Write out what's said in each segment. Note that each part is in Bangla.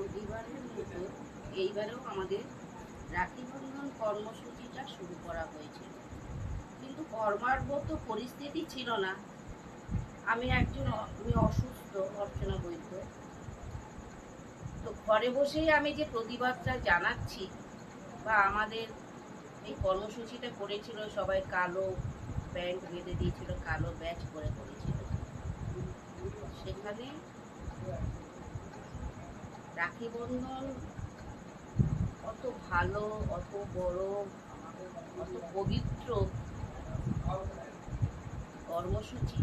প্রতিবারের মতো এইবারেও আমাদের রাখি বন্ধন কর্মসূচিটা শুরু করা হয়েছে, কিন্তু কর্মরত পরিস্থিতি ছিল না। আমি অসুস্থ, অর্চনা বৈদ্য। তো ঘরে বসেই আমি যে প্রতিবাদটা জানাচ্ছি, বা আমাদের এই কর্মসূচিটা করেছিল, সবাই কালো প্যান্ট বেঁধে দিয়েছিল, কালো ব্যাচ করে করেছিল। সেখানে রাখি বন্ধন অত ভালো, অত বড়, অত পবিত্র কর্মসূচি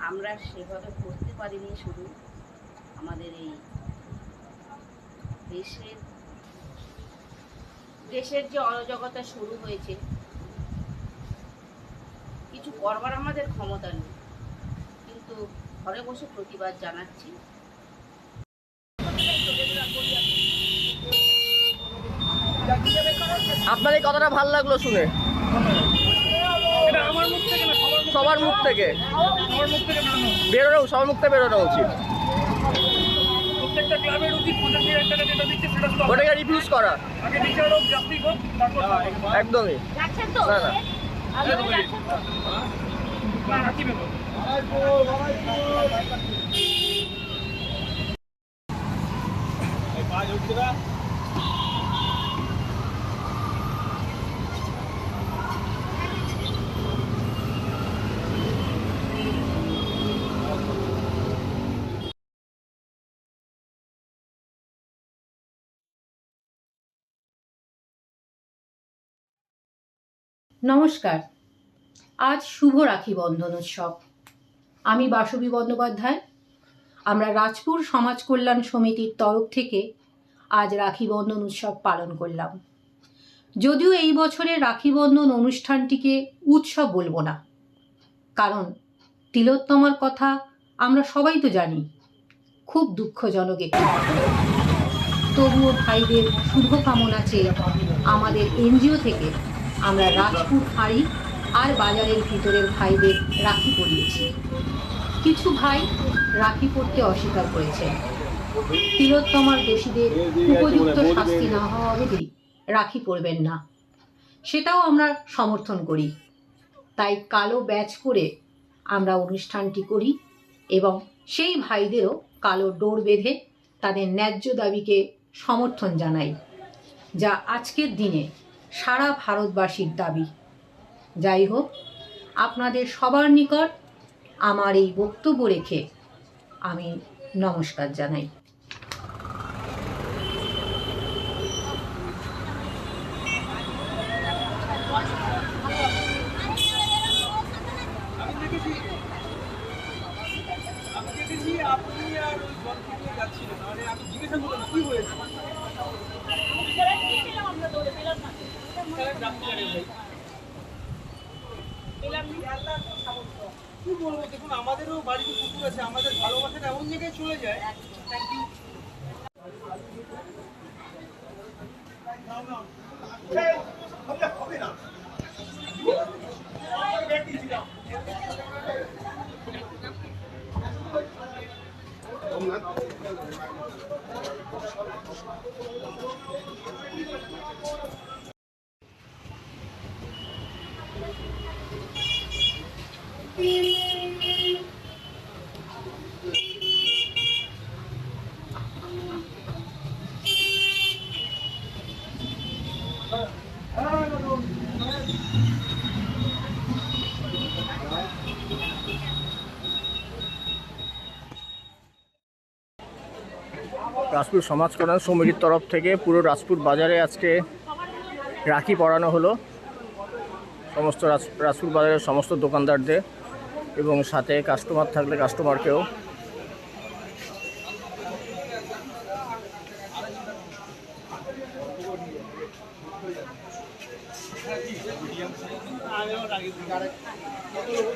আমরা সেভাবে করতে পারিনি। শুধু আমাদের এই দেশের যে অরাজকতা শুরু হয়েছে, কিছু করবার আমাদের ক্ষমতা নেই, কিন্তু ঘরে বসে প্রতিবাদ জানাচ্ছি। আপনার এই কথাটা ভালো লাগলো শুনে। এটা আমার মুখ থেকে না, সবার মুখ থেকে বেরোনো, সবার মুখ থেকে বেরোনো উচিত। প্রত্যেকটা ক্লাবের উচিত 50,000 টাকা যেটা দিচ্ছে সেটা ওটাকে রিফিউজ করা। আগে বিচার হোক, জাস্টিস হোক, তারপর একদমই না না। কি ব্যাপার? নমস্কার। আজ শুভ রাখি বন্ধন উৎসব। আমি বাসবী বন্দ্যোপাধ্যায়। আমরা রাজপুর সমাজ কল্যাণ সমিতির তরফ থেকে আজ রাখি বন্ধন উৎসব পালন করলাম। যদিও এই বছরের রাখি বন্ধন অনুষ্ঠানটিকে উৎসব বলবো না, কারণ তিলোত্তমার কথা আমরা সবাই তো জানি, খুব দুঃখজনক একটি। তবুও ভাইদের শুভকামনা চেয়ে আমাদের এনজিও থেকে আমরা রাজপুর ফাঁড়ি আর বাজারের ভিতরের ভাইদের রাখি পরিয়েছি। কিছু ভাই রাখি পরতে অস্বীকার করেছেন। তিলোত্তমার দোষীদের উপযুক্ত শাস্তি না হওয়া অবধি রাখি পরবেন না, সেটাও আমরা সমর্থন করি। তাই কালো ব্যাচ পরে আমরা অনুষ্ঠানটি করি এবং সেই ভাইদেরও কালো ডোর বেঁধে তাদের ন্যায্য দাবিকে সমর্থন জানাই, যা আজকের দিনে সারা ভারতবাসীর দাবি। যাই হোক, আপনাদের সবার নিকট আমার এই বক্তব্য রেখে আমি নমস্কার জানাই। আপনি আর ওই গল্পে যাচ্ছিলেন, মানে আমি জিজ্ঞাসা করলাম কি হয়েছে। কি বলবো, দেখুন আমাদেরও বাড়িতে কুকুর আছে, আমাদের ভালোবাসাটা এমন জায়গায় চলে যায়। Thank you. রাজপুর সমাজ কল্যাণ সমিতির তরফ থেকে পুরো রাজপুর বাজারে আজকে রাখি পরানো হলো সমস্ত রাজপুর বাজারের সমস্ত দোকানদারদের, এবং সাথে কাস্টমার থাকলে কাস্টমারকেও। আগে